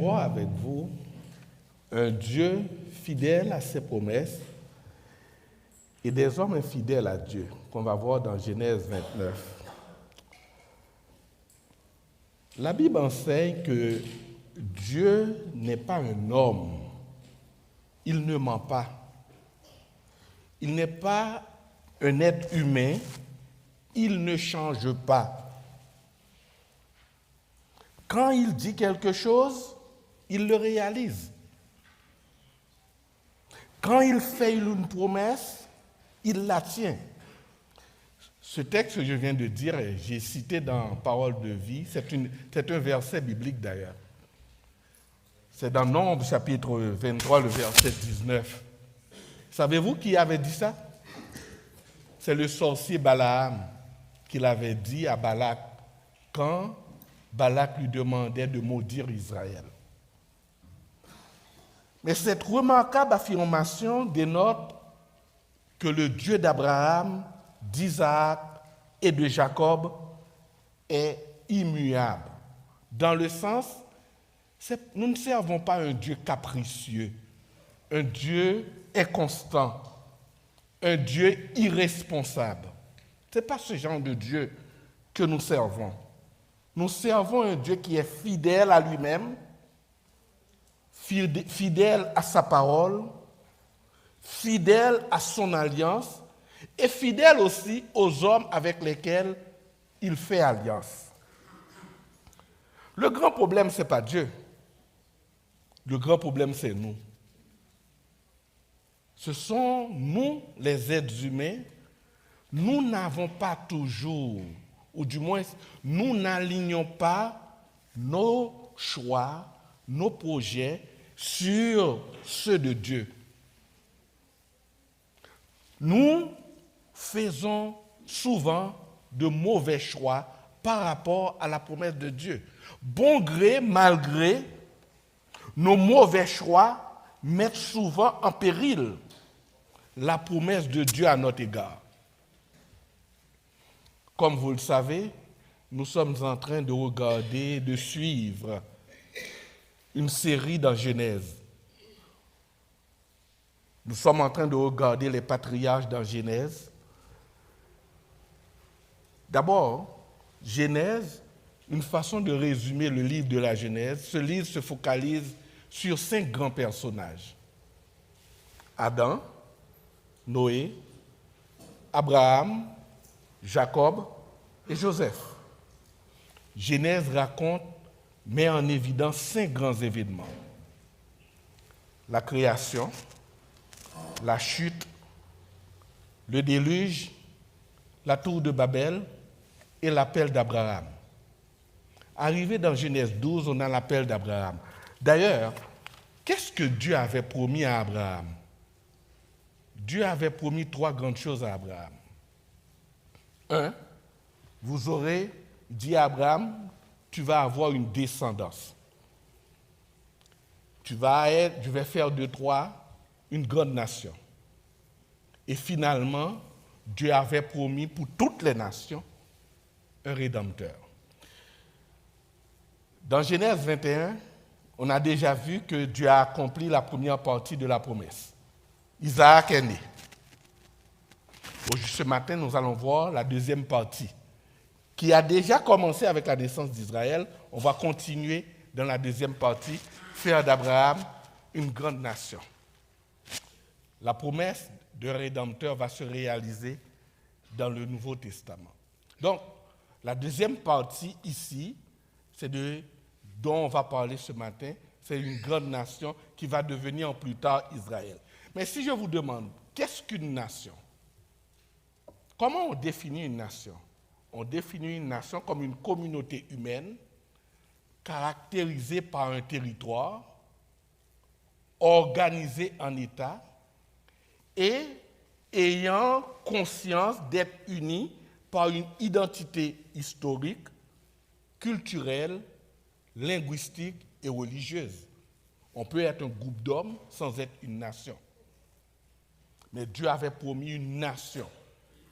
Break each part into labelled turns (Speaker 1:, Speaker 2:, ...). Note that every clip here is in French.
Speaker 1: voir avec vous un Dieu fidèle à ses promesses et des hommes infidèles à Dieu, qu'on va voir dans Genèse 29. La Bible enseigne que Dieu n'est pas un homme, il ne ment pas. Il n'est pas un être humain, il ne change pas. Quand il dit quelque chose, il le réalise. Quand il fait une promesse, il la tient. Ce texte que je viens de dire, j'ai cité dans Parole de vie, c'est un verset biblique d'ailleurs. C'est dans Nombres chapitre 23, le verset 19. Savez-vous qui avait dit ça? C'est le sorcier Balaam qui l'avait dit à Balak quand Balak lui demandait de maudire Israël. Mais cette remarquable affirmation dénote que le Dieu d'Abraham, d'Isaac et de Jacob est immuable. Dans le sens, nous ne servons pas un Dieu capricieux, un Dieu inconstant, un Dieu irresponsable. Ce n'est pas ce genre de Dieu que nous servons. Nous servons un Dieu qui est fidèle à lui-même, fidèle à sa parole, fidèle à son alliance et fidèle aussi aux hommes avec lesquels il fait alliance. Le grand problème, ce n'est pas Dieu. Le grand problème, c'est nous. Ce sont nous, les êtres humains, nous n'avons pas toujours, ou du moins, nous n'alignons pas nos choix, nos projets sur ceux de Dieu. Nous faisons souvent de mauvais choix par rapport à la promesse de Dieu. Bon gré, mal gré, nos mauvais choix mettent souvent en péril la promesse de Dieu à notre égard. Comme vous le savez, nous sommes en train de regarder, de suivre une série dans Genèse. Nous sommes en train de regarder les patriarches dans Genèse. D'abord, Genèse, une façon de résumer le livre de la Genèse, ce livre se focalise sur 5 grands personnages. Adam, Noé, Abraham, Jacob et Joseph. Genèse met en évidence 5 grands événements. La création, la chute, le déluge, la tour de Babel et l'appel d'Abraham. Arrivé dans Genèse 12, on a l'appel d'Abraham. D'ailleurs, qu'est-ce que Dieu avait promis à Abraham? Dieu avait promis 3 grandes choses à Abraham. 1, vous aurez dit à Abraham, tu vas avoir une descendance. Je vais faire de toi une grande nation. Et finalement, Dieu avait promis pour toutes les nations un rédempteur. Dans Genèse 21, on a déjà vu que Dieu a accompli la première partie de la promesse. Isaac est né. Ce matin, nous allons voir la deuxième partie, qui a déjà commencé avec la naissance d'Israël. On va continuer dans la deuxième partie, faire d'Abraham une grande nation. La promesse de Rédempteur va se réaliser dans le Nouveau Testament. Donc, la deuxième partie ici, dont on va parler ce matin, c'est une grande nation qui va devenir plus tard Israël. Mais si je vous demande, qu'est-ce qu'une nation? Comment on définit une nation? On définit une nation comme une communauté humaine caractérisée par un territoire, organisée en État et ayant conscience d'être unie par une identité historique, culturelle, linguistique et religieuse. On peut être un groupe d'hommes sans être une nation. Mais Dieu avait promis une nation.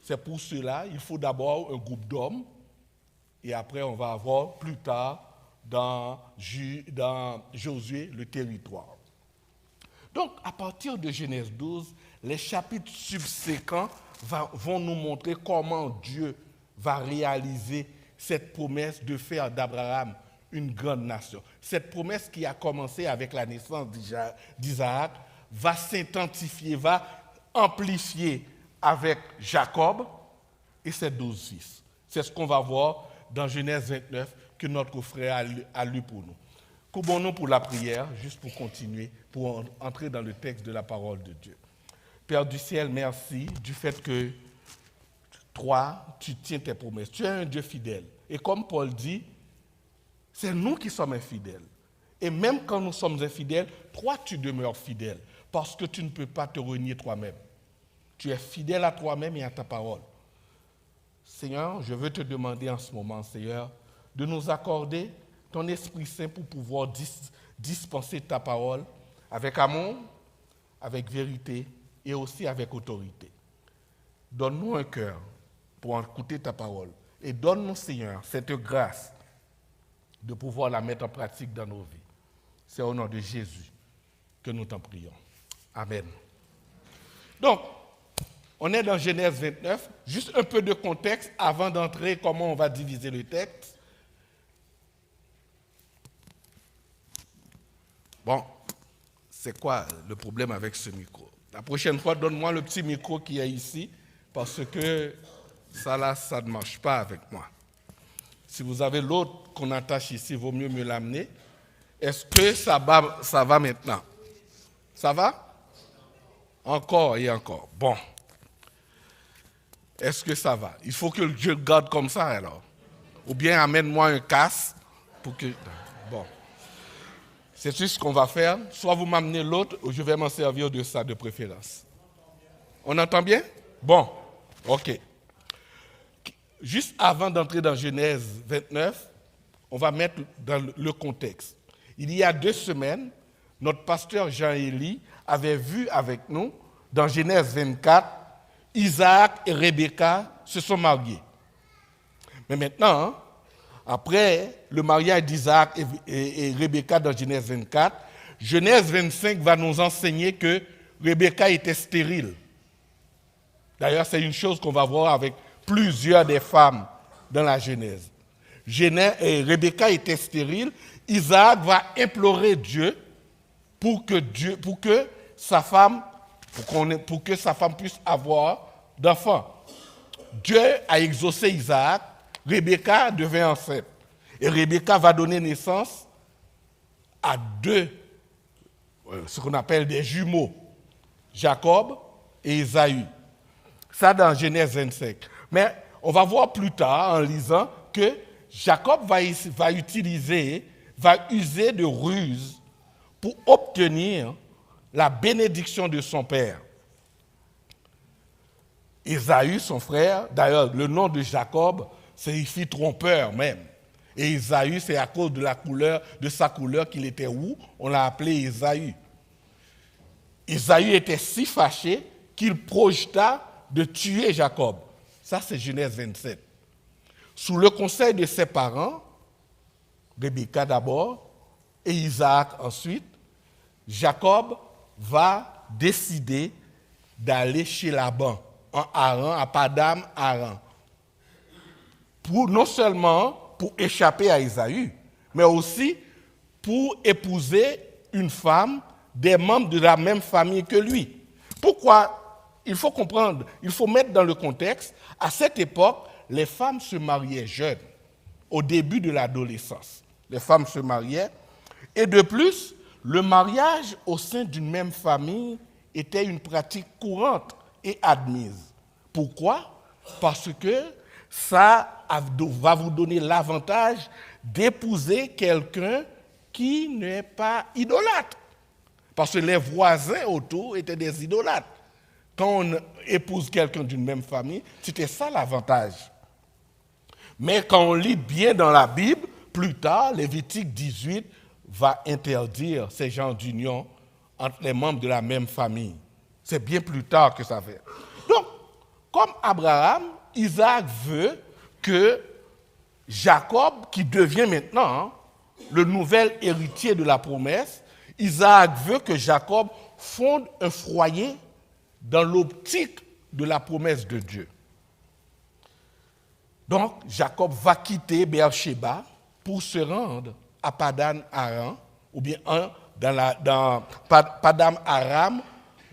Speaker 1: C'est pour cela qu'il faut d'abord un groupe d'hommes et après on va avoir plus tard dans Josué le territoire. Donc, à partir de Genèse 12, les chapitres subséquents vont nous montrer comment Dieu va réaliser cette promesse de faire d'Abraham une grande nation. Cette promesse qui a commencé avec la naissance d'Isaac va s'intensifier, va amplifier avec Jacob et ses 12 fils. C'est ce qu'on va voir dans Genèse 29 que notre frère a lu pour nous. Courbons-nous pour la prière, juste pour continuer, pour entrer dans le texte de la parole de Dieu. Père du ciel, merci du fait que toi, tu tiens tes promesses. Tu es un Dieu fidèle. Et comme Paul dit, c'est nous qui sommes infidèles. Et même quand nous sommes infidèles, toi, tu demeures fidèle, parce que tu ne peux pas te renier toi-même. Tu es fidèle à toi-même et à ta parole. Seigneur, je veux te demander en ce moment, Seigneur, de nous accorder ton Esprit Saint pour pouvoir dispenser ta parole avec amour, avec vérité et aussi avec autorité. Donne-nous un cœur pour écouter ta parole et donne-nous, Seigneur, cette grâce de pouvoir la mettre en pratique dans nos vies. C'est au nom de Jésus que nous t'en prions. Amen. Donc, on est dans Genèse 29, juste un peu de contexte avant d'entrer, comment on va diviser le texte. Bon, c'est quoi le problème avec ce micro? La prochaine fois, donne-moi le petit micro qui est ici, parce que ça là, ça ne marche pas avec moi. Si vous avez l'autre qu'on attache ici, il vaut mieux me l'amener. Est-ce que ça va maintenant? Ça va? Encore et encore. Bon. Est-ce que ça va? Il faut que je le garde comme ça alors. Ou bien amène-moi un casque pour que... Bon. C'est ce qu'on va faire. Soit vous m'amenez l'autre, ou je vais m'en servir de ça de préférence. On entend bien? Bon. OK. Juste avant d'entrer dans Genèse 29, on va mettre dans le contexte. Il y a 2 semaines, notre pasteur Jean-Élie avait vu avec nous, dans Genèse 24, Isaac et Rebecca se sont mariés. Mais maintenant, après le mariage d'Isaac et Rebecca dans Genèse 24, Genèse 25 va nous enseigner que Rebecca était stérile. D'ailleurs, c'est une chose qu'on va voir avec plusieurs des femmes dans la Genèse. Rebecca était stérile. Isaac va implorer Dieu pour que sa femme puisse avoir d'enfants. Dieu a exaucé Isaac. Rebecca devient enceinte. Et Rebecca va donner naissance à 2, ce qu'on appelle des jumeaux, Jacob et Ésaü. Ça dans Genèse 25. Mais on va voir plus tard, en lisant, que Jacob va user de ruse pour obtenir la bénédiction de son père. Ésaü, son frère, d'ailleurs, le nom de Jacob signifie trompeur même. Et Ésaü, c'est à cause de sa couleur qu'il était roux, on l'a appelé Ésaü. Ésaü était si fâché qu'il projeta de tuer Jacob. Ça, c'est Genèse 27. Sous le conseil de ses parents, Rebecca d'abord et Isaac ensuite, Jacob va décider d'aller chez Laban, en Haran, à Padam Haran, non seulement pour échapper à Ésaü, mais aussi pour épouser une femme des membres de la même famille que lui. Pourquoi? Il faut comprendre, il faut mettre dans le contexte, à cette époque, les femmes se mariaient jeunes, au début de l'adolescence. Les femmes se mariaient, et de plus, le mariage au sein d'une même famille était une pratique courante et admise. Pourquoi? Parce que ça va vous donner l'avantage d'épouser quelqu'un qui n'est pas idolâtre. Parce que les voisins autour étaient des idolâtres. Quand on épouse quelqu'un d'une même famille, c'était ça l'avantage. Mais quand on lit bien dans la Bible, plus tard, Lévitique 18 va interdire ces genres d'union entre les membres de la même famille. C'est bien plus tard que ça fait. Donc, comme Abraham, Isaac veut que Jacob, qui devient maintenant le nouvel héritier de la promesse, Isaac veut que Jacob fonde un foyer dans l'optique de la promesse de Dieu. Donc, Jacob va quitter Beersheba pour se rendre à Padan Aram, ou bien dans Padan Aram,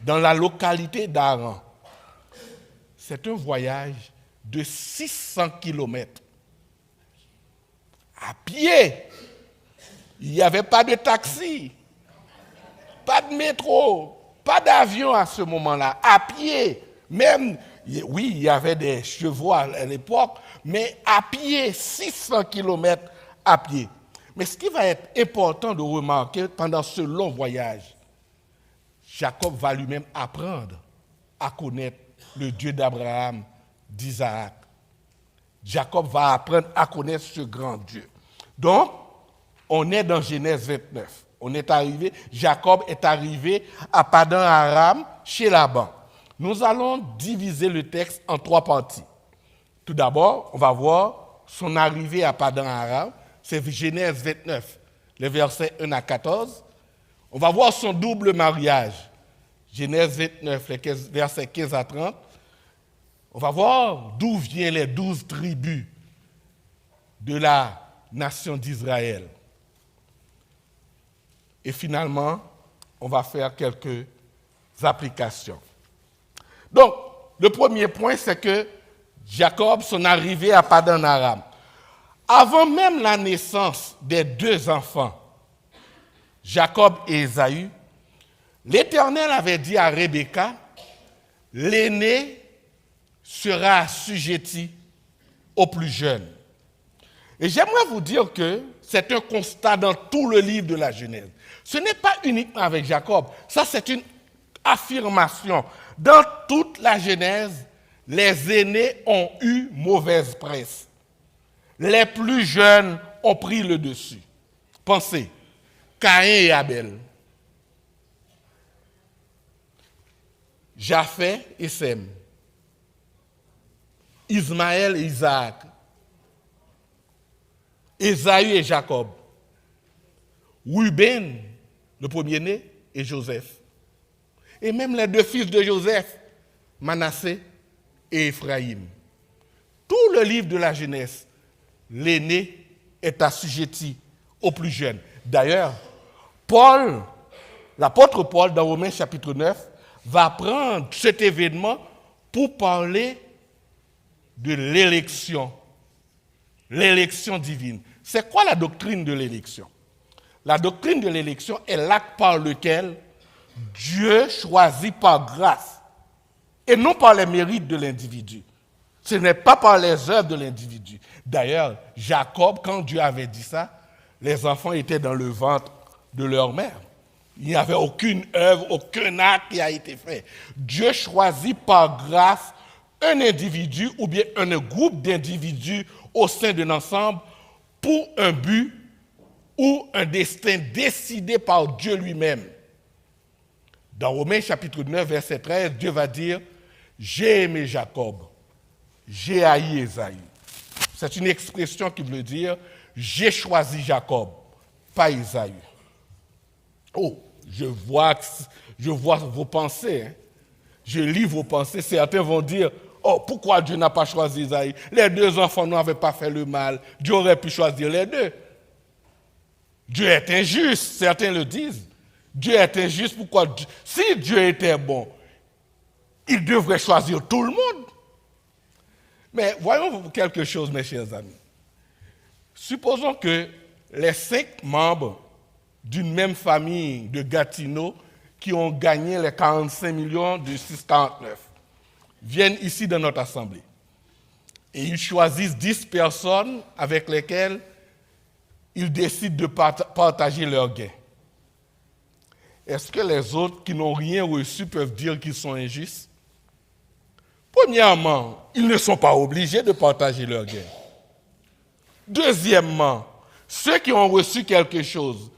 Speaker 1: dans la localité d'Aram. C'est un voyage de 600 kilomètres. À pied. Il n'y avait pas de taxi, pas de métro, pas d'avion à ce moment-là. À pied. Même, oui, il y avait des chevaux à l'époque, mais à pied, 600 kilomètres à pied. Mais ce qui va être important de remarquer pendant ce long voyage, Jacob va lui-même apprendre à connaître le Dieu d'Abraham, d'Isaac. Jacob va apprendre à connaître ce grand Dieu. Donc, on est dans Genèse 29. Jacob est arrivé à Padan Aram chez Laban. Nous allons diviser le texte en 3 parties. Tout d'abord, on va voir son arrivée à Padan Aram. C'est Genèse 29, les versets 1 à 14. On va voir son double mariage. Genèse 29, les versets 15 à 30. On va voir d'où viennent les 12 tribus de la nation d'Israël. Et finalement, on va faire quelques applications. Donc, le premier point, c'est que Jacob, son arrivée à Padan Aram. Avant même la naissance des 2 enfants, Jacob et Ésaü, l'Éternel avait dit à Rebecca, l'aîné sera assujetti au plus jeune. Et j'aimerais vous dire que c'est un constat dans tout le livre de la Genèse. Ce n'est pas uniquement avec Jacob, ça c'est une affirmation. Dans toute la Genèse, les aînés ont eu mauvaise presse. Les plus jeunes ont pris le dessus. Pensez, Caïn et Abel, Japheth et Sem, Ismaël et Isaac, Ésaü et Jacob, Ruben, le premier-né, et Joseph. Et même les 2 fils de Joseph, Manassé et Éphraïm. Tout le livre de la Genèse, l'aîné est assujetti au plus jeune. D'ailleurs, l'apôtre Paul, dans Romains chapitre 9, va prendre cet événement pour parler de l'élection divine. C'est quoi la doctrine de l'élection? La doctrine de l'élection est l'acte par lequel Dieu choisit par grâce et non par les mérites de l'individu. Ce n'est pas par les œuvres de l'individu. D'ailleurs, Jacob, quand Dieu avait dit ça, les enfants étaient dans le ventre de leur mère. Il n'y avait aucune œuvre, aucun acte qui a été fait. Dieu choisit par grâce un individu ou bien un groupe d'individus au sein d'un ensemble pour un but ou un destin décidé par Dieu lui-même. Dans Romains chapitre 9, verset 13, Dieu va dire « J'ai aimé Jacob, j'ai haï Ésaü ». C'est une expression qui veut dire « J'ai choisi Jacob, pas Ésaü ». Oh, je vois vos pensées. Hein. Je lis vos pensées. Certains vont dire « Oh, pourquoi Dieu n'a pas choisi Ésaü? Les 2 enfants n'avaient pas fait le mal. Dieu aurait pu choisir les 2. » Dieu est injuste, certains le disent. Dieu est injuste, pourquoi? Si Dieu était bon, il devrait choisir tout le monde. Mais voyons quelque chose, mes chers amis. Supposons que les 5 membres d'une même famille de Gatineau qui ont gagné les 45 millions de 649 viennent ici dans notre assemblée. Et ils choisissent 10 personnes avec lesquelles ils décident de partager leurs gains. Est-ce que les autres qui n'ont rien reçu peuvent dire qu'ils sont injustes? Premièrement, ils ne sont pas obligés de partager leurs gains. Deuxièmement, ceux qui ont reçu quelque chose,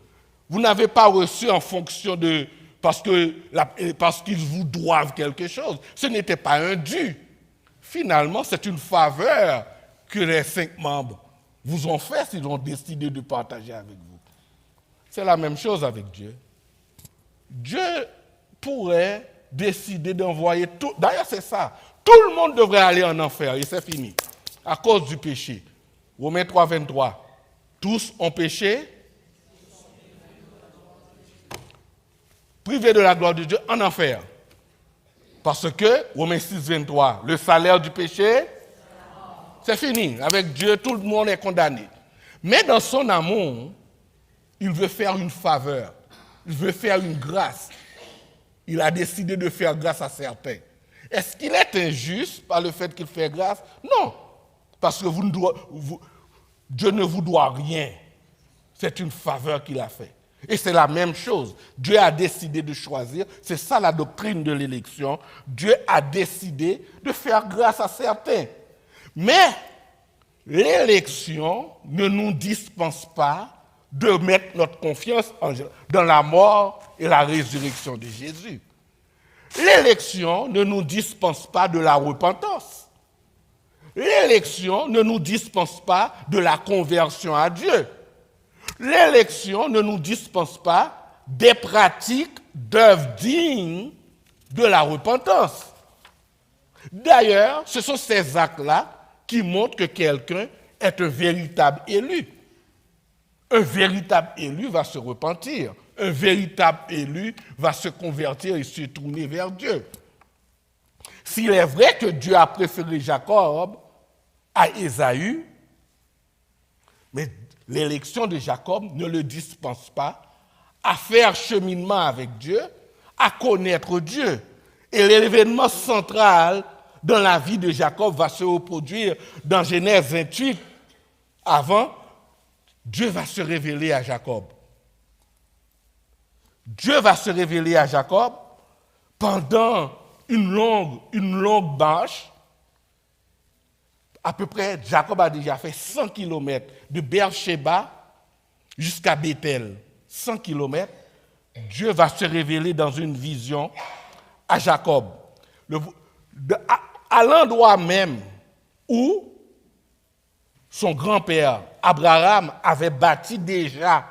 Speaker 1: vous n'avez pas reçu en fonction de... parce qu'ils vous doivent quelque chose. Ce n'était pas un dû. Finalement, c'est une faveur que les 5 membres vous ont fait s'ils ont décidé de partager avec vous. C'est la même chose avec Dieu. Dieu pourrait décider d'envoyer tout. D'ailleurs, c'est ça. Tout le monde devrait aller en enfer et c'est fini. À cause du péché. Romains 3, 23. Tous ont péché, privés de la gloire de Dieu en enfer. Parce que, Romains 6, 23, le salaire du péché, c'est fini. Avec Dieu, tout le monde est condamné. Mais dans son amour, il veut faire une faveur. Il veut faire une grâce. Il a décidé de faire grâce à certains. Est-ce qu'il est injuste par le fait qu'il fait grâce? Non. Parce que Dieu ne vous doit rien. C'est une faveur qu'il a faite. Et c'est la même chose. Dieu a décidé de choisir. C'est ça la doctrine de l'élection. Dieu a décidé de faire grâce à certains. Mais l'élection ne nous dispense pas de mettre notre confiance dans la mort et la résurrection de Jésus. L'élection ne nous dispense pas de la repentance. L'élection ne nous dispense pas de la conversion à Dieu. L'élection ne nous dispense pas des pratiques d'œuvres dignes de la repentance. D'ailleurs, ce sont ces actes-là qui montrent que quelqu'un est un véritable élu. Un véritable élu va se repentir. Un véritable élu va se convertir et se tourner vers Dieu. S'il est vrai que Dieu a préféré Jacob à Ésaü, mais l'élection de Jacob ne le dispense pas à faire cheminement avec Dieu, à connaître Dieu. Et l'événement central dans la vie de Jacob va se reproduire dans Genèse 28. Avant, Dieu va se révéler à Jacob. Dieu va se révéler à Jacob pendant une longue marche. À peu près, Jacob a déjà fait 100 km de Beersheba jusqu'à Bethel. 100 km. Dieu va se révéler dans une vision à Jacob. À l'endroit même où son grand-père, Abraham, avait bâti déjà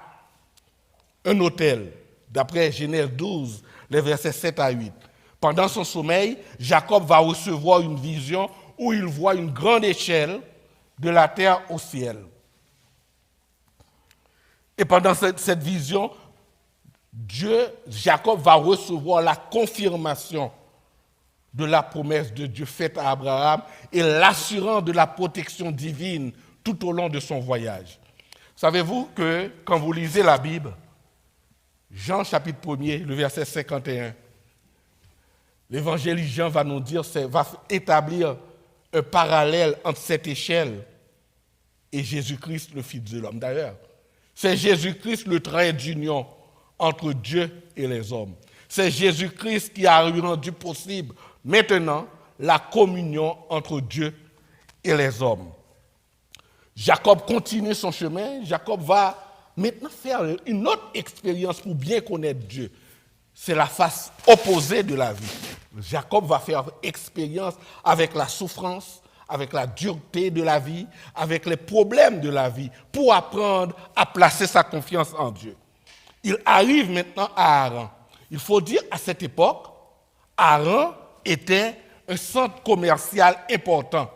Speaker 1: un autel. D'après Genèse 12, les versets 7 à 8. Pendant son sommeil, Jacob va recevoir une vision où il voit une grande échelle de la terre au ciel. Et pendant cette vision, Jacob va recevoir la confirmation de la promesse de Dieu faite à Abraham et l'assurance de la protection divine tout au long de son voyage. Savez-vous que quand vous lisez la Bible, Jean chapitre 1er, le verset 51, l'évangéliste Jean va nous dire, va établir un parallèle entre cette échelle et Jésus-Christ, le Fils de l'homme. D'ailleurs, c'est Jésus-Christ le trait d'union entre Dieu et les hommes. C'est Jésus-Christ qui a rendu possible maintenant la communion entre Dieu et les hommes. Jacob continue son chemin. Jacob va maintenant faire une autre expérience pour bien connaître Dieu. C'est la face opposée de la vie. Jacob va faire expérience avec la souffrance, avec la dureté de la vie, avec les problèmes de la vie, pour apprendre à placer sa confiance en Dieu. Il arrive maintenant à Haran. Il faut dire, à cette époque, Haran était un centre commercial important.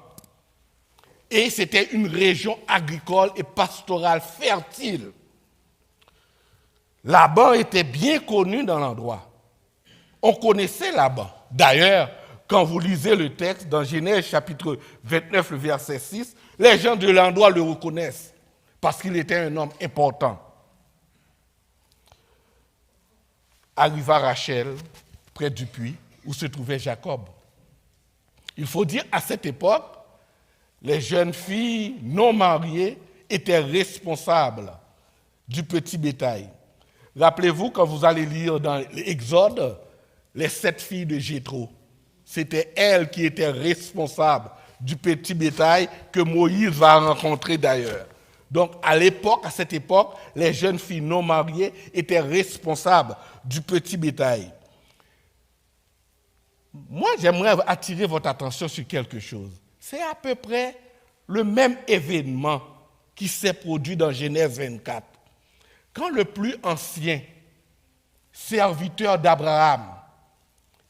Speaker 1: Et c'était une région agricole et pastorale fertile. Laban était bien connu dans l'endroit. On connaissait Laban. D'ailleurs, quand vous lisez le texte dans Genèse chapitre 29, le verset 6, les gens de l'endroit le reconnaissent parce qu'il était un homme important. Arriva Rachel près du puits où se trouvait Jacob. Il faut dire, à cette époque, les jeunes filles non mariées étaient responsables du petit bétail. Rappelez-vous, quand vous allez lire dans l'Exode, les 7 filles de Jéthro, c'était elles qui étaient responsables du petit bétail que Moïse va rencontrer d'ailleurs. Donc, à cette époque, les jeunes filles non mariées étaient responsables du petit bétail. Moi, j'aimerais attirer votre attention sur quelque chose. C'est à peu près le même événement qui s'est produit dans Genèse 24. Quand le plus ancien serviteur d'Abraham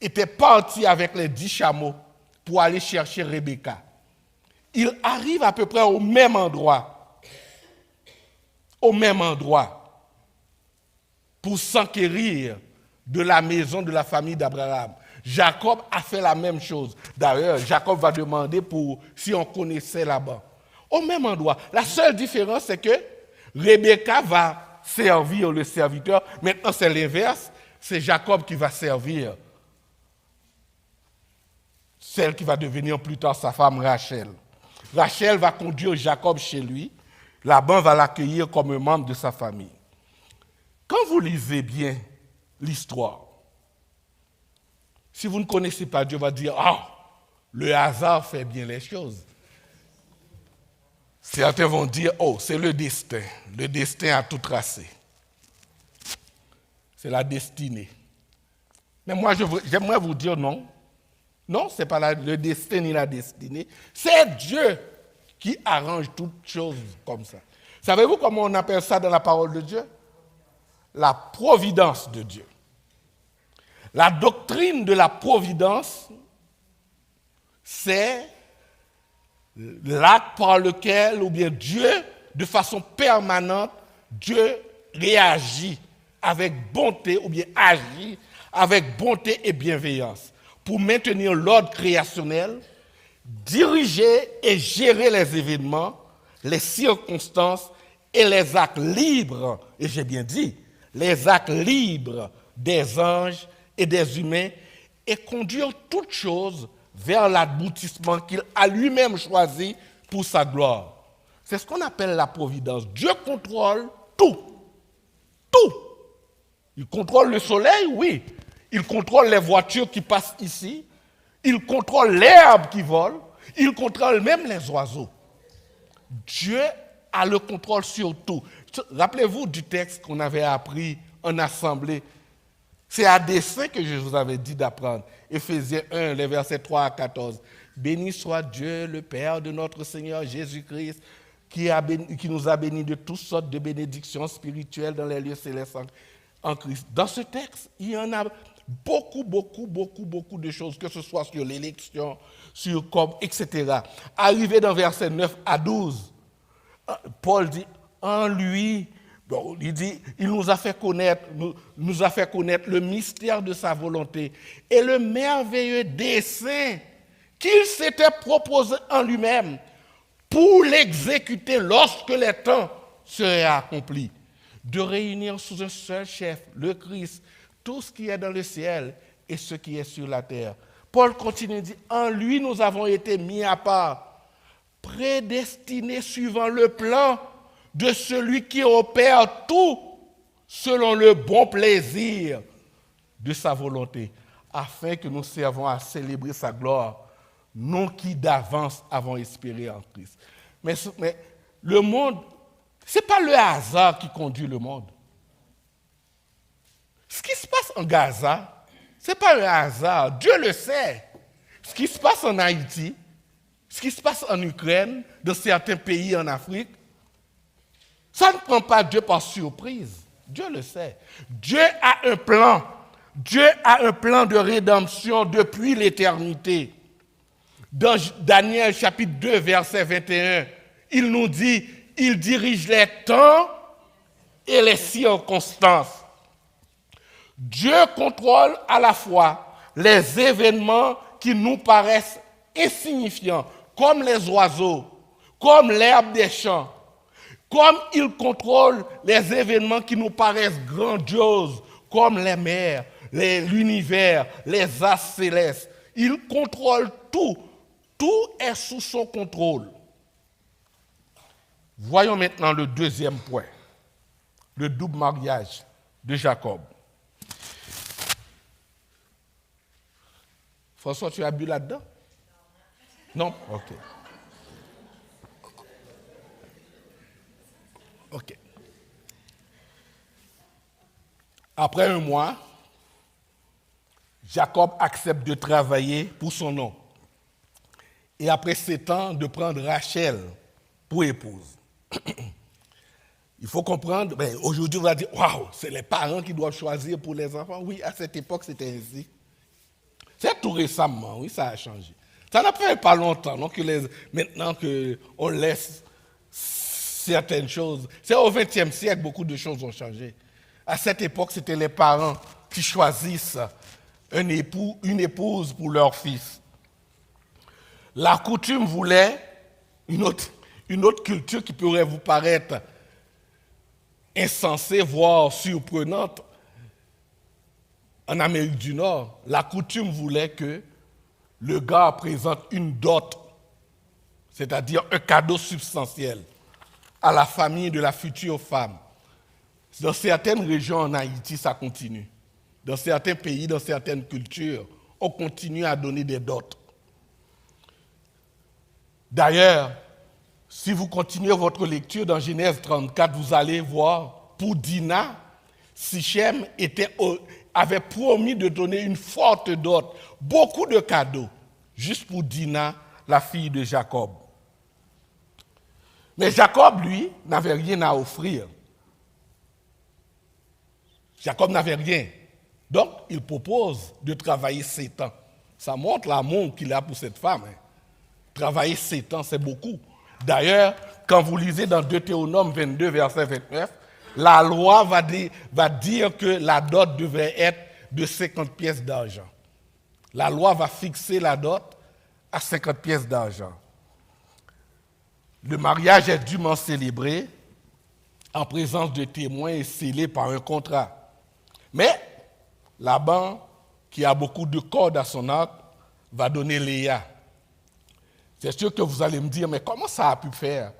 Speaker 1: était parti avec les 10 chameaux pour aller chercher Rebecca, il arrive à peu près au même endroit pour s'enquérir de la maison de la famille d'Abraham. Jacob a fait la même chose. D'ailleurs, Jacob va demander pour si on connaissait là-bas. Au même endroit. La seule différence, c'est que Rebecca va servir le serviteur. Maintenant, c'est l'inverse. C'est Jacob qui va servir celle qui va devenir plus tard sa femme Rachel. Rachel va conduire Jacob chez lui. Laban va l'accueillir comme un membre de sa famille. Quand vous lisez bien l'histoire, si vous ne connaissez pas Dieu, va dire « Ah, le hasard fait bien les choses ». Certains vont dire « Oh, c'est le destin. Le destin a tout tracé. C'est la destinée. » Mais moi, j'aimerais vous dire non. Non, ce n'est pas le destin ni la destinée. C'est Dieu qui arrange toutes choses comme ça. Savez-vous comment on appelle ça dans la parole de Dieu? La providence de Dieu. La doctrine de la providence, c'est l'acte par lequel, ou bien Dieu, de façon permanente, Dieu réagit avec bonté, ou bien agit avec bonté et bienveillance pour maintenir l'ordre créationnel, diriger et gérer les événements, les circonstances et les actes libres, et j'ai bien dit, les actes libres des anges et des humains, et conduire toutes choses vers l'aboutissement qu'il a lui-même choisi pour sa gloire. C'est ce qu'on appelle la providence. Dieu contrôle tout. Tout. Il contrôle le soleil, oui. Il contrôle les voitures qui passent ici. Il contrôle l'herbe qui vole. Il contrôle même les oiseaux. Dieu a le contrôle sur tout. Rappelez-vous du texte qu'on avait appris en assemblée. C'est à dessein que je vous avais dit d'apprendre. Éphésiens 1, les versets 3 à 14. Béni soit Dieu, le Père de notre Seigneur Jésus-Christ, qui nous a bénis de toutes sortes de bénédictions spirituelles dans les lieux célestes en Christ. Dans ce texte, il y en a beaucoup de choses, que ce soit sur l'élection, sur comme, etc. Arrivé dans versets 9 à 12, Paul dit, en lui, bon, il dit, il nous a fait connaître le mystère de sa volonté et le merveilleux dessein qu'il s'était proposé en lui-même pour l'exécuter lorsque les temps seraient accomplis, de réunir sous un seul chef, le Christ, tout ce qui est dans le ciel et ce qui est sur la terre. Paul continue, dit, en lui nous avons été mis à part, prédestinés suivant le plan de celui qui opère tout selon le bon plaisir de sa volonté, afin que nous servons à célébrer sa gloire, nous qui d'avance avons espéré en Christ. Mais le monde, ce n'est pas le hasard qui conduit le monde. Ce qui se passe en Gaza, ce n'est pas un hasard, Dieu le sait. Ce qui se passe en Haïti, ce qui se passe en Ukraine, dans certains pays en Afrique, ça ne prend pas Dieu par surprise. Dieu le sait. Dieu a un plan. Dieu a un plan de rédemption depuis l'éternité. Dans Daniel chapitre 2, verset 21, il nous dit, il dirige les temps et les circonstances. Dieu contrôle à la fois les événements qui nous paraissent insignifiants, comme les oiseaux, comme l'herbe des champs, comme il contrôle les événements qui nous paraissent grandioses, comme les mers, l'univers, les astres célestes. Il contrôle tout. Tout est sous son contrôle. Voyons maintenant le deuxième point, le double mariage de Jacob. François, tu as bu là-dedans? Non? Ok. Ok. Après un mois, Jacob accepte de travailler pour son nom. Et après 7 ans, de prendre Rachel pour épouse. Il faut comprendre, aujourd'hui on va dire, waouh, c'est les parents qui doivent choisir pour les enfants. Oui, à cette époque c'était ainsi. C'est tout récemment, oui, ça a changé. Ça n'a pas longtemps, non, maintenant qu'on laisse certaines choses. C'est au XXe siècle, beaucoup de choses ont changé. À cette époque, c'était les parents qui choisissent un époux, une épouse pour leur fils. La coutume voulait une autre culture qui pourrait vous paraître insensée, voire surprenante. En Amérique du Nord, la coutume voulait que le gars présente une dot, c'est-à-dire un cadeau substantiel, à la famille de la future femme. Dans certaines régions en Haïti, ça continue. Dans certains pays, dans certaines cultures, on continue à donner des dots. D'ailleurs, si vous continuez votre lecture dans Genèse 34, vous allez voir, pour Dina, Sichem avait promis de donner une forte dot, beaucoup de cadeaux, juste pour Dina, la fille de Jacob. Mais Jacob, lui, n'avait rien à offrir. Jacob n'avait rien. Donc, il propose de travailler 7 ans. Ça montre l'amour qu'il a pour cette femme. Travailler 7 ans, c'est beaucoup. D'ailleurs, quand vous lisez dans Deutéronome 22, verset 29, la loi va dire que la dot devrait être de 50 pièces d'argent. La loi va fixer la dot à 50 pièces d'argent. Le mariage est dûment célébré en présence de témoins et scellé par un contrat. Mais Laban, qui a beaucoup de cordes à son arc, va donner Léa. C'est sûr que vous allez me dire, mais comment ça a pu faire?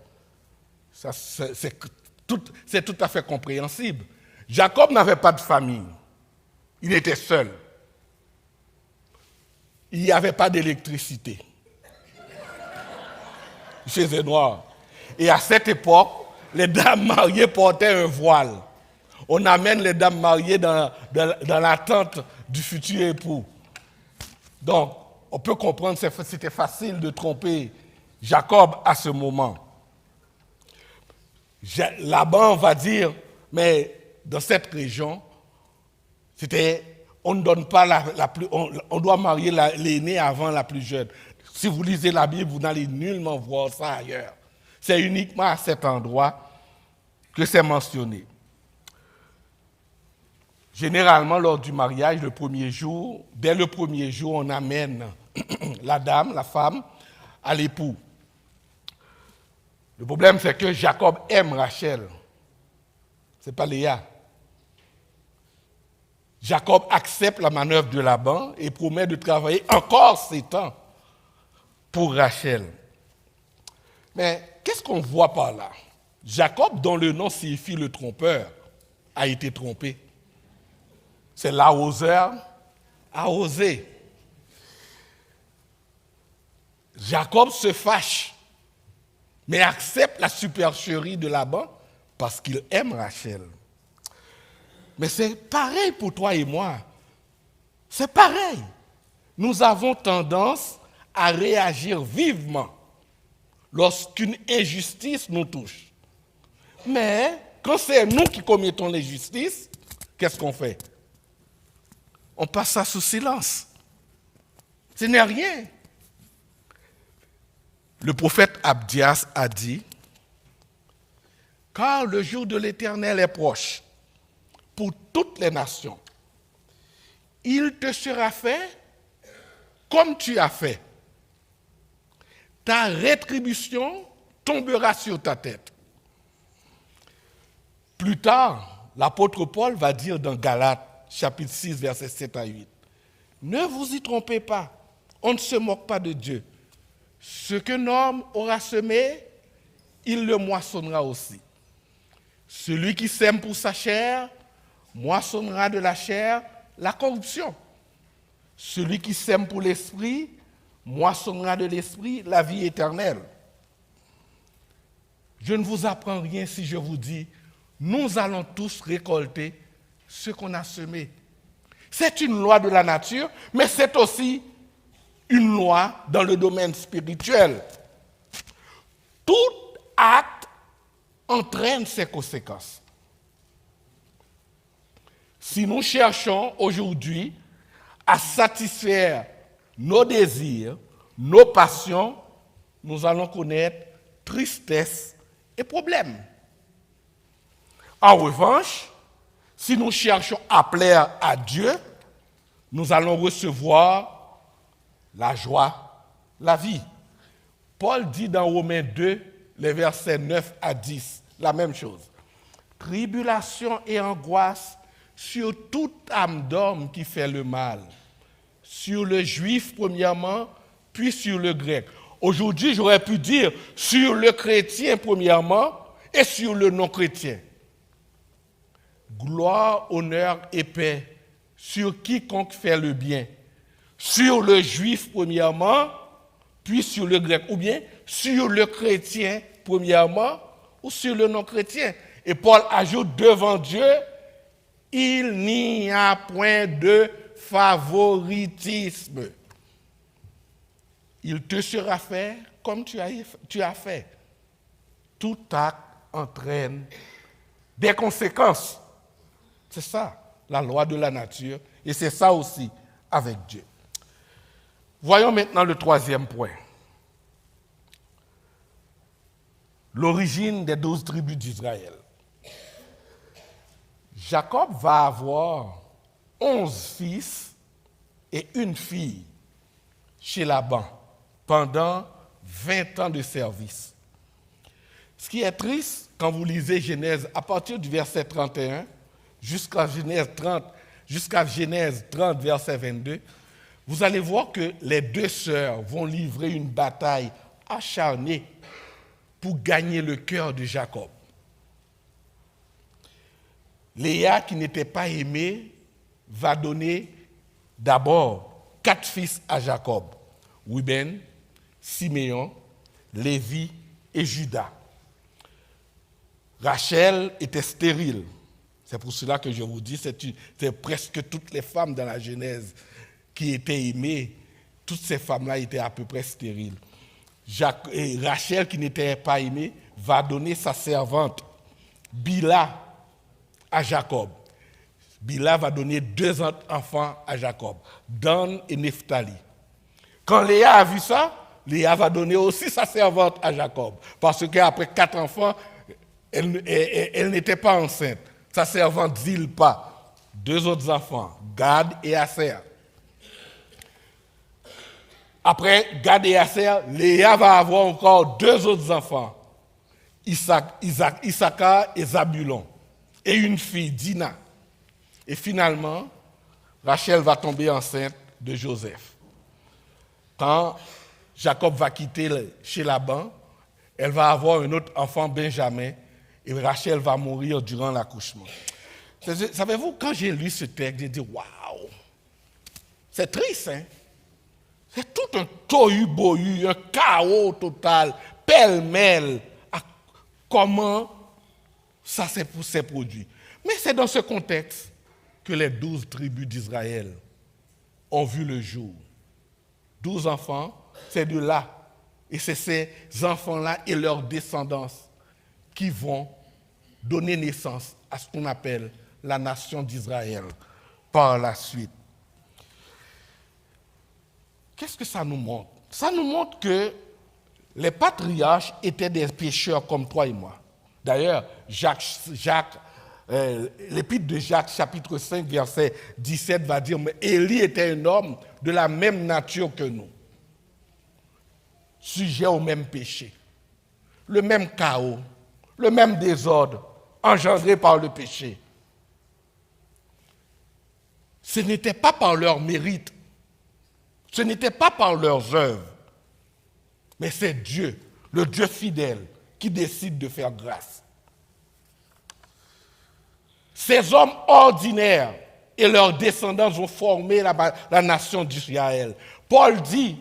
Speaker 1: C'est tout à fait compréhensible. Jacob n'avait pas de famille. Il était seul. Il n'y avait pas d'électricité chez les Noirs. Et à cette époque, les dames mariées portaient un voile. On amène les dames mariées dans la tente du futur époux. Donc, on peut comprendre que c'était facile de tromper Jacob à ce moment. Laban va dire, mais dans cette région, on ne donne pas on doit marier l'aînée avant la plus jeune. Si vous lisez la Bible, vous n'allez nullement voir ça ailleurs. C'est uniquement à cet endroit que c'est mentionné. Généralement, lors du mariage, dès le premier jour, on amène la dame, la femme, à l'époux. Le problème, c'est que Jacob aime Rachel. Ce n'est pas Léa. Jacob accepte la manœuvre de Laban et promet de travailler encore 7 ans pour Rachel. Mais qu'est-ce qu'on voit par là? Jacob, dont le nom signifie le trompeur, a été trompé. C'est l'arroseur a osé. Jacob se fâche, mais accepte la supercherie de Laban parce qu'il aime Rachel. Mais c'est pareil pour toi et moi. C'est pareil. Nous avons tendance à réagir vivement lorsqu'une injustice nous touche. Mais quand c'est nous qui commettons l'injustice, qu'est-ce qu'on fait? On passe ça sous silence. Ce n'est rien. Le prophète Abdias a dit, « Car le jour de l'Éternel est proche pour toutes les nations. Il te sera fait comme tu as fait. Ta rétribution tombera sur ta tête. » Plus tard, l'apôtre Paul va dire dans Galates, chapitre 6, versets 7 à 8, « Ne vous y trompez pas, on ne se moque pas de Dieu. Ce qu'un homme aura semé, il le moissonnera aussi. Celui qui sème pour sa chair, moissonnera de la chair la corruption. Celui qui sème pour l'esprit, moissonnera de l'esprit la vie éternelle. » Je ne vous apprends rien si je vous dis, nous allons tous récolter ce qu'on a semé. C'est une loi de la nature, mais c'est aussi une loi dans le domaine spirituel. Tout acte entraîne ses conséquences. Si nous cherchons aujourd'hui à satisfaire nos désirs, nos passions, nous allons connaître tristesse et problèmes. En revanche, si nous cherchons à plaire à Dieu, nous allons recevoir la joie, la vie. Paul dit dans Romains 2, les versets 9 à 10, la même chose. Tribulation et angoisse sur toute âme d'homme qui fait le mal, sur le juif premièrement, puis sur le grec. Aujourd'hui, j'aurais pu dire sur le chrétien premièrement et sur le non-chrétien. Gloire, honneur et paix sur quiconque fait le bien, sur le juif premièrement, puis sur le grec, ou bien sur le chrétien premièrement, ou sur le non-chrétien. Et Paul ajoute devant Dieu, il n'y a point de favoritisme. Il te sera fait comme tu as fait. Tout acte entraîne des conséquences. C'est ça, la loi de la nature, et c'est ça aussi avec Dieu. Voyons maintenant le troisième point. L'origine des 12 tribus d'Israël. Jacob va avoir 11 fils et une fille chez Laban pendant 20 ans de service. Ce qui est triste, quand vous lisez Genèse, à partir du verset 31 jusqu'à Genèse 30, verset 22, vous allez voir que les deux sœurs vont livrer une bataille acharnée pour gagner le cœur de Jacob. Léa, qui n'était pas aimée, va donner d'abord 4 fils à Jacob. Ruben, Siméon, Lévi et Juda. Rachel était stérile. C'est pour cela que je vous dis, c'est presque toutes les femmes dans la Genèse qui étaient aimées. Toutes ces femmes-là étaient à peu près stériles. Rachel, qui n'était pas aimée, va donner sa servante, Bila, à Jacob. Bila va donner 2 autres enfants à Jacob, Dan et Nephtali. Quand Léa a vu ça, Léa va donner aussi sa servante à Jacob. Parce qu'après 4 enfants, elle n'était pas enceinte. Sa servante Zilpa, 2 autres enfants, Gad et Aser. Après Gad et Aser, Léa va avoir encore 2 autres enfants, Issachar et Zabulon, et une fille, Dina. Et finalement, Rachel va tomber enceinte de Joseph. Quand Jacob va quitter chez Laban, elle va avoir un autre enfant, Benjamin, et Rachel va mourir durant l'accouchement. Savez-vous, quand j'ai lu ce texte, j'ai dit, waouh, c'est triste, hein? C'est tout un tohu-bohu, un chaos total, pêle-mêle, à comment ça s'est produit. Mais c'est dans ce contexte que les 12 tribus d'Israël ont vu le jour. 12 enfants, c'est de là. Et c'est ces enfants-là et leurs descendants qui vont donner naissance à ce qu'on appelle la nation d'Israël par la suite. Qu'est-ce que ça nous montre? Ça nous montre que les patriarches étaient des pécheurs comme toi et moi. D'ailleurs, l'épître de Jacques, chapitre 5, verset 17, va dire « Mais Élie était un homme de la même nature que nous, sujet au même péché, le même chaos, le même désordre engendré par le péché. » Ce n'était pas par leur mérite, ce n'était pas par leurs œuvres, mais c'est Dieu, le Dieu fidèle, qui décide de faire grâce. Ces hommes ordinaires et leurs descendants ont formé la nation d'Israël. Paul dit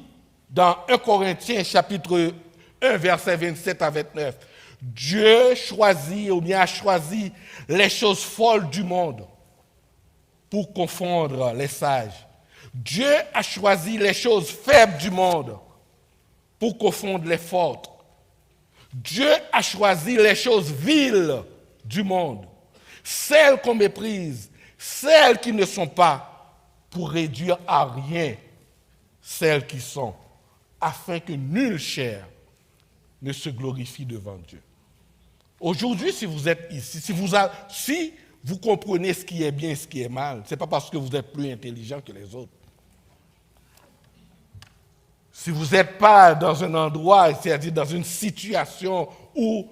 Speaker 1: dans 1 Corinthiens chapitre 1, versets 27 à 29, Dieu a choisi les choses folles du monde pour confondre les sages. Dieu a choisi les choses faibles du monde pour confondre les fortes. Dieu a choisi les choses viles du monde, celles qu'on méprise, celles qui ne sont pas, pour réduire à rien celles qui sont, afin que nulle chair ne se glorifie devant Dieu. Aujourd'hui, si vous êtes ici, si vous comprenez ce qui est bien et ce qui est mal, ce n'est pas parce que vous êtes plus intelligent que les autres. Si vous n'êtes pas dans un endroit, c'est-à-dire dans une situation où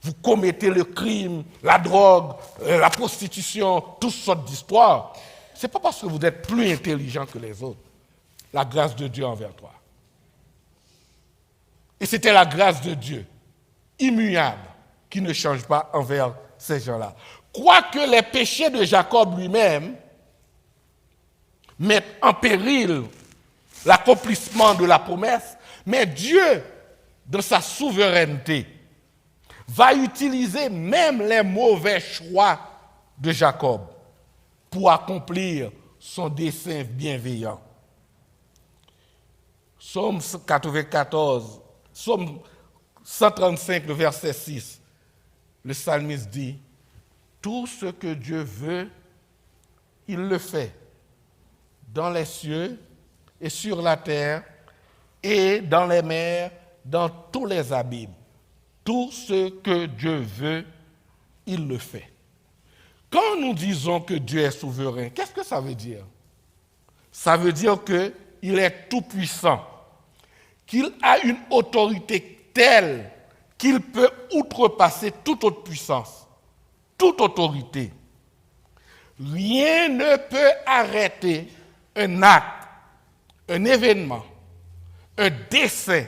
Speaker 1: vous commettez le crime, la drogue, la prostitution, toutes sortes d'histoires, ce n'est pas parce que vous êtes plus intelligent que les autres. La grâce de Dieu envers toi. Et c'était la grâce de Dieu, immuable, qui ne change pas envers ces gens-là. Quoique les péchés de Jacob lui-même mettent en péril l'accomplissement de la promesse, mais Dieu, dans sa souveraineté, va utiliser même les mauvais choix de Jacob pour accomplir son dessein bienveillant. Psaume 94, Psaume 135, le verset 6, le psalmiste dit « Tout ce que Dieu veut, il le fait, dans les cieux et sur la terre, et dans les mers, dans tous les abîmes. Tout ce que Dieu veut, il le fait. » Quand nous disons que Dieu est souverain, qu'est-ce que ça veut dire? Ça veut dire qu'il est tout-puissant, qu'il a une autorité telle qu'il peut outrepasser toute autre puissance, toute autorité. Rien ne peut arrêter un acte, un événement, un dessein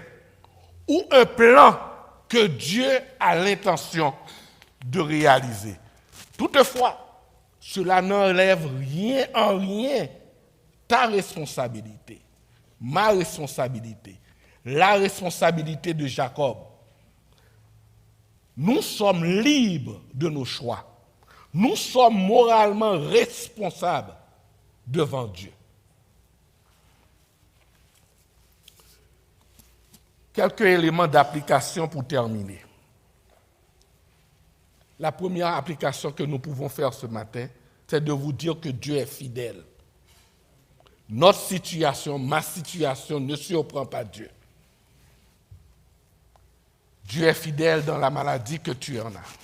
Speaker 1: ou un plan que Dieu a l'intention de réaliser. Toutefois, cela n'enlève rien en rien ta responsabilité, ma responsabilité, la responsabilité de Jacob. Nous sommes libres de nos choix. Nous sommes moralement responsables devant Dieu. Quelques éléments d'application pour terminer. La première application que nous pouvons faire ce matin, c'est de vous dire que Dieu est fidèle. Notre situation, ma situation ne surprend pas Dieu. Dieu est fidèle dans la maladie que tu en as.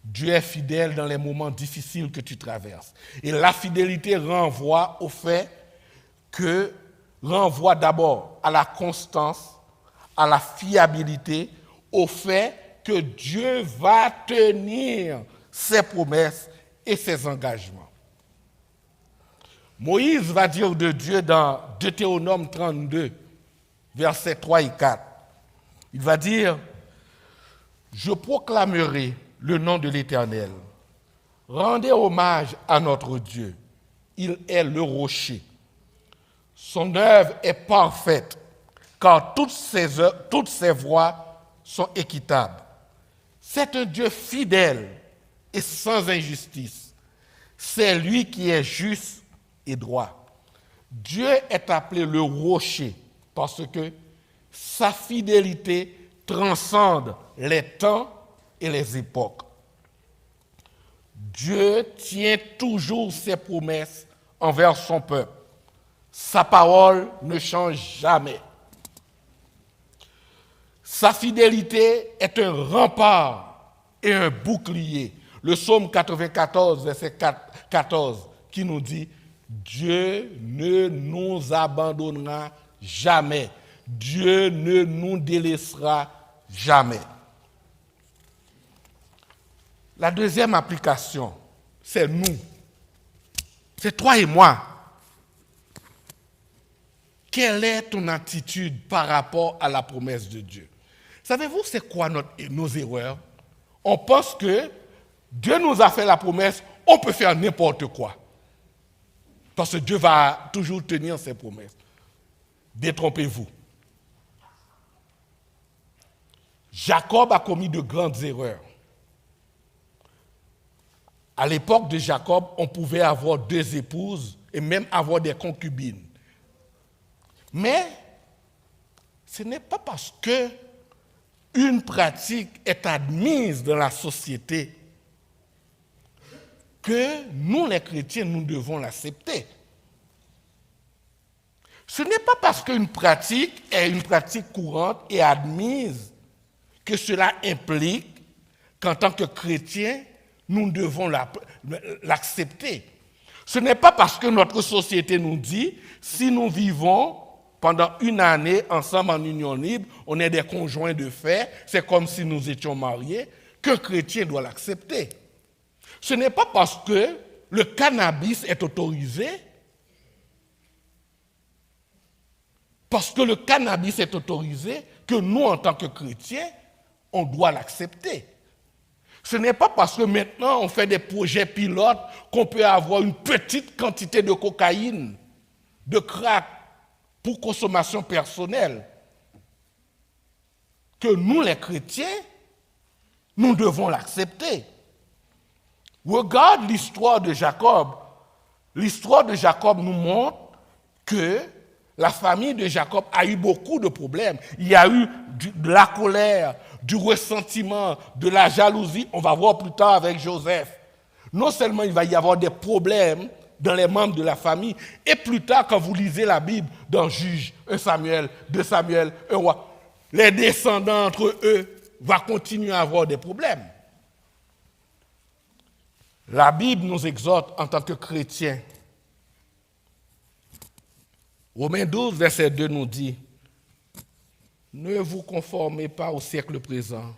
Speaker 1: Dieu est fidèle dans les moments difficiles que tu traverses. Et la fidélité renvoie d'abord à la constance, à la fiabilité, au fait que Dieu va tenir ses promesses et ses engagements. Moïse va dire de Dieu dans Deutéronome 32, versets 3 et 4. Il va dire « Je proclamerai le nom de l'Éternel. Rendez hommage à notre Dieu. Il est le rocher. Son œuvre est parfaite, car toutes ses voies sont équitables. C'est un Dieu fidèle et sans injustice. C'est lui qui est juste et droit. Dieu est appelé le rocher parce que sa fidélité transcende les temps et les époques. Dieu tient toujours ses promesses envers son peuple. Sa parole ne change jamais. Sa fidélité est un rempart et un bouclier. Le psaume 94, verset 14, qui nous dit « Dieu ne nous abandonnera jamais. Dieu ne nous délaissera jamais. » La deuxième application, c'est nous. C'est toi et moi. Quelle est ton attitude par rapport à la promesse de Dieu? Savez-vous c'est quoi nos erreurs? On pense que Dieu nous a fait la promesse, on peut faire n'importe quoi. Parce que Dieu va toujours tenir ses promesses. Détrompez-vous. Jacob a commis de grandes erreurs. À l'époque de Jacob, on pouvait avoir 2 épouses et même avoir des concubines. Mais ce n'est pas parce que une pratique est admise dans la société, que nous, les chrétiens, nous devons l'accepter. Ce n'est pas parce qu'une pratique est une pratique courante et admise que cela implique qu'en tant que chrétiens, nous devons l'accepter. Ce n'est pas parce que notre société nous dit, si nous vivons pendant une année ensemble en union libre, on est des conjoints de fait, c'est comme si nous étions mariés, qu'un chrétien doit l'accepter. Ce n'est pas parce que le cannabis est autorisé, que nous, en tant que chrétiens, on doit l'accepter. Ce n'est pas parce que maintenant on fait des projets pilotes qu'on peut avoir une petite quantité de cocaïne, de crack pour consommation personnelle, que nous, les chrétiens, nous devons l'accepter. Regarde l'histoire de Jacob. L'histoire de Jacob nous montre que la famille de Jacob a eu beaucoup de problèmes. Il y a eu de la colère, du ressentiment, de la jalousie. On va voir plus tard avec Joseph. Non seulement il va y avoir des problèmes dans les membres de la famille, et plus tard, quand vous lisez la Bible, dans Juge, 1 Samuel, 2 Samuel, 1 Roi, les descendants entre eux vont continuer à avoir des problèmes. La Bible nous exhorte en tant que chrétiens. Romains 12, verset 2 nous dit, « Ne vous conformez pas au siècle présent.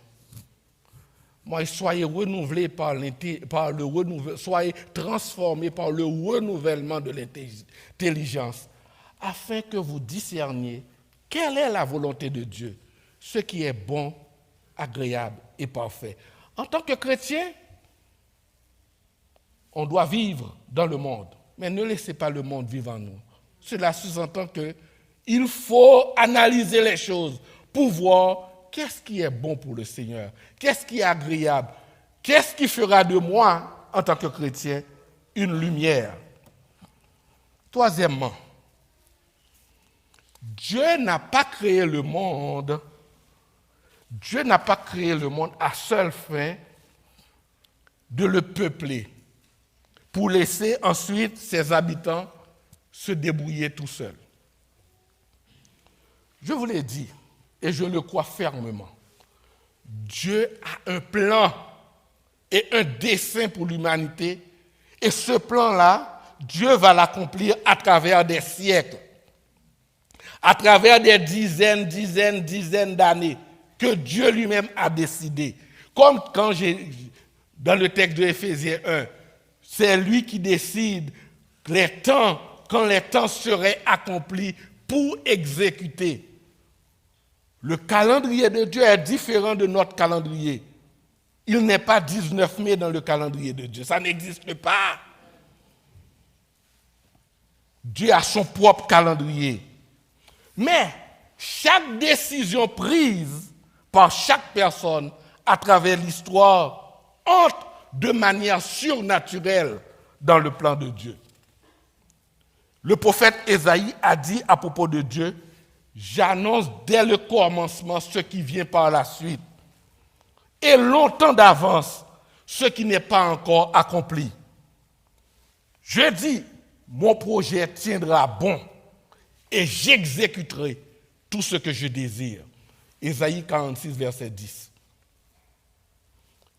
Speaker 1: Soyez renouvelés soyez transformés par le renouvellement de l'intelligence, afin que vous discerniez quelle est la volonté de Dieu, ce qui est bon, agréable et parfait. » En tant que chrétien, on doit vivre dans le monde, mais ne laissez pas le monde vivre en nous. Cela sous-entend qu'il faut analyser les choses pour voir qu'est-ce qui est bon pour le Seigneur, qu'est-ce qui est agréable, qu'est-ce qui fera de moi, en tant que chrétien, une lumière. Troisièmement, Dieu n'a pas créé le monde à seule fin de le peupler, pour laisser ensuite ses habitants se débrouiller tout seuls. Je vous l'ai dit, et je le crois fermement, Dieu a un plan et un dessein pour l'humanité, et ce plan-là, Dieu va l'accomplir à travers des siècles, à travers des dizaines d'années que Dieu lui-même a décidé. Comme dans le texte de Éphésiens 1, c'est lui qui décide quand les temps seraient accomplis pour exécuter. Le calendrier de Dieu est différent de notre calendrier. Il n'est pas 19 mai dans le calendrier de Dieu. Ça n'existe pas. Dieu a son propre calendrier. Mais chaque décision prise par chaque personne à travers l'histoire entre de manière surnaturelle dans le plan de Dieu. Le prophète Ésaïe a dit à propos de Dieu, « J'annonce dès le commencement ce qui vient par la suite, et longtemps d'avance ce qui n'est pas encore accompli. Je dis, mon projet tiendra bon, et j'exécuterai tout ce que je désire. » Ésaïe 46, verset 10.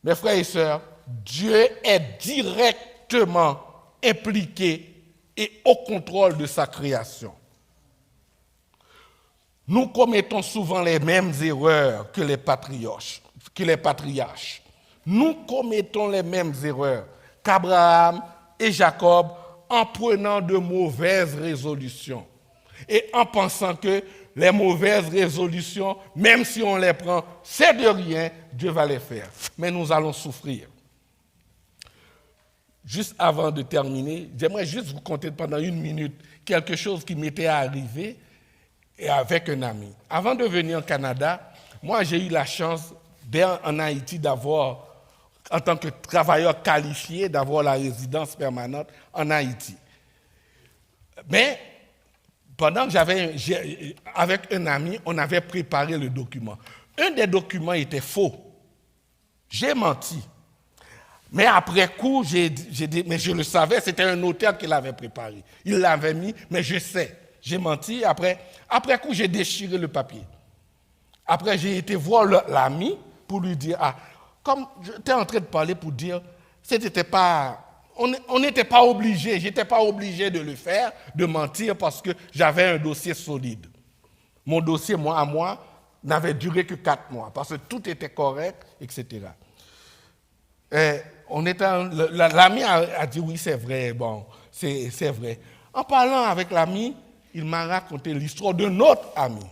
Speaker 1: Mes frères et sœurs, Dieu est directement impliqué et au contrôle de sa création. Nous commettons souvent les mêmes erreurs que les patriarches. Nous commettons les mêmes erreurs qu'Abraham et Jacob en prenant de mauvaises résolutions et en pensant que les mauvaises résolutions, même si on les prend, c'est de rien, Dieu va les faire. Mais nous allons souffrir. Juste avant de terminer, j'aimerais juste vous conter pendant 1 minute quelque chose qui m'était arrivé avec un ami. Avant de venir au Canada, moi j'ai eu la chance en Haïti d'avoir, en tant que travailleur qualifié, d'avoir la résidence permanente en Haïti. Mais pendant que avec un ami, on avait préparé le document. Un des documents était faux. J'ai menti. Mais après coup, j'ai dit, mais je le savais, c'était un notaire qui l'avait préparé. Il l'avait mis, mais je sais. J'ai menti. Après coup, j'ai déchiré le papier. Après, j'ai été voir l'ami pour lui dire, comme j'étais en train de parler pour dire, on n'était pas obligé, j'étais pas obligé de le faire, de mentir parce que j'avais un dossier solide. Mon dossier, à moi, n'avait duré que 4 mois parce que tout était correct, etc. L'ami a dit oui, c'est vrai, bon, c'est vrai. En parlant avec l'ami, il m'a raconté l'histoire d'un autre ami.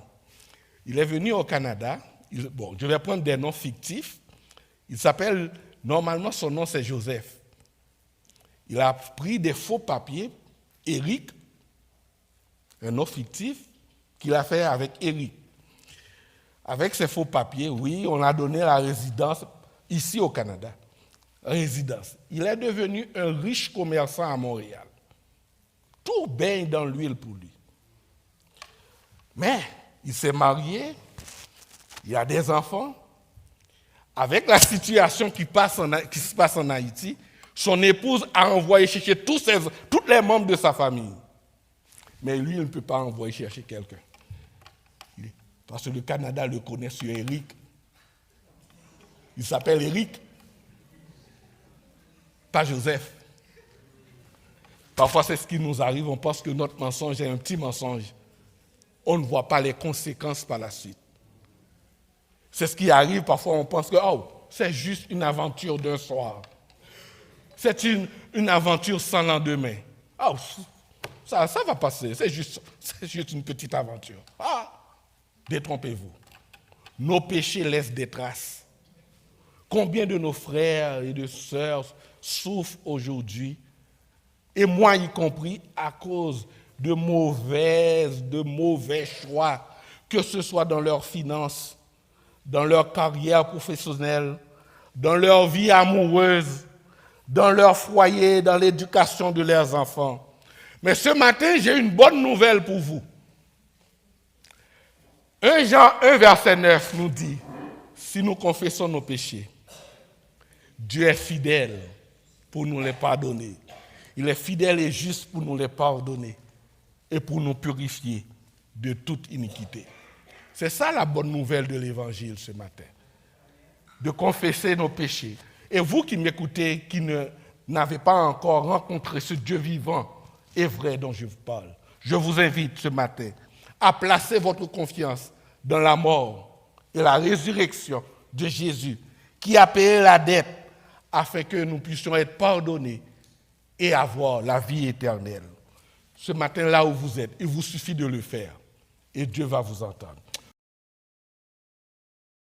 Speaker 1: Il est venu au Canada, je vais prendre des noms fictifs. Il s'appelle, normalement son nom c'est Joseph. Il a pris des faux papiers, Eric, un nom fictif, qu'il a fait avec Eric. Avec ces faux papiers, oui, on a donné la résidence ici au Canada. Résidence. Il est devenu un riche commerçant à Montréal. Tout baigne dans l'huile pour lui. Mais il s'est marié, il a des enfants. Avec la situation qui se passe en Haïti, son épouse a envoyé chercher tous les membres de sa famille. Mais lui, il ne peut pas envoyer chercher quelqu'un. Parce que le Canada le connaît sur Eric. Il s'appelle Eric, pas Joseph. Parfois, c'est ce qui nous arrive. On pense que notre mensonge est un petit mensonge. On ne voit pas les conséquences par la suite. C'est ce qui arrive. Parfois, on pense que c'est juste une aventure d'un soir. C'est une aventure sans lendemain. Ça va passer. C'est juste une petite aventure. Détrompez-vous. Nos péchés laissent des traces. Combien de nos frères et de sœurs souffrent aujourd'hui, et moi y compris, à cause de mauvais choix, que ce soit dans leurs finances, dans leur carrière professionnelle, dans leur vie amoureuse, dans leur foyer, dans l'éducation de leurs enfants. Mais ce matin, j'ai une bonne nouvelle pour vous. 1 Jean 1, verset 9 nous dit, si nous confessons nos péchés, Dieu est fidèle pour nous les pardonner. Il est fidèle et juste pour nous les pardonner et pour nous purifier de toute iniquité. C'est ça la bonne nouvelle de l'Évangile ce matin. De confesser nos péchés. Et vous qui m'écoutez, qui n'avez pas encore rencontré ce Dieu vivant et vrai dont je vous parle, je vous invite ce matin à placer votre confiance dans la mort et la résurrection de Jésus, qui a payé la dette afin que nous puissions être pardonnés et avoir la vie éternelle. Ce matin, là où vous êtes, il vous suffit de le faire et Dieu va vous entendre.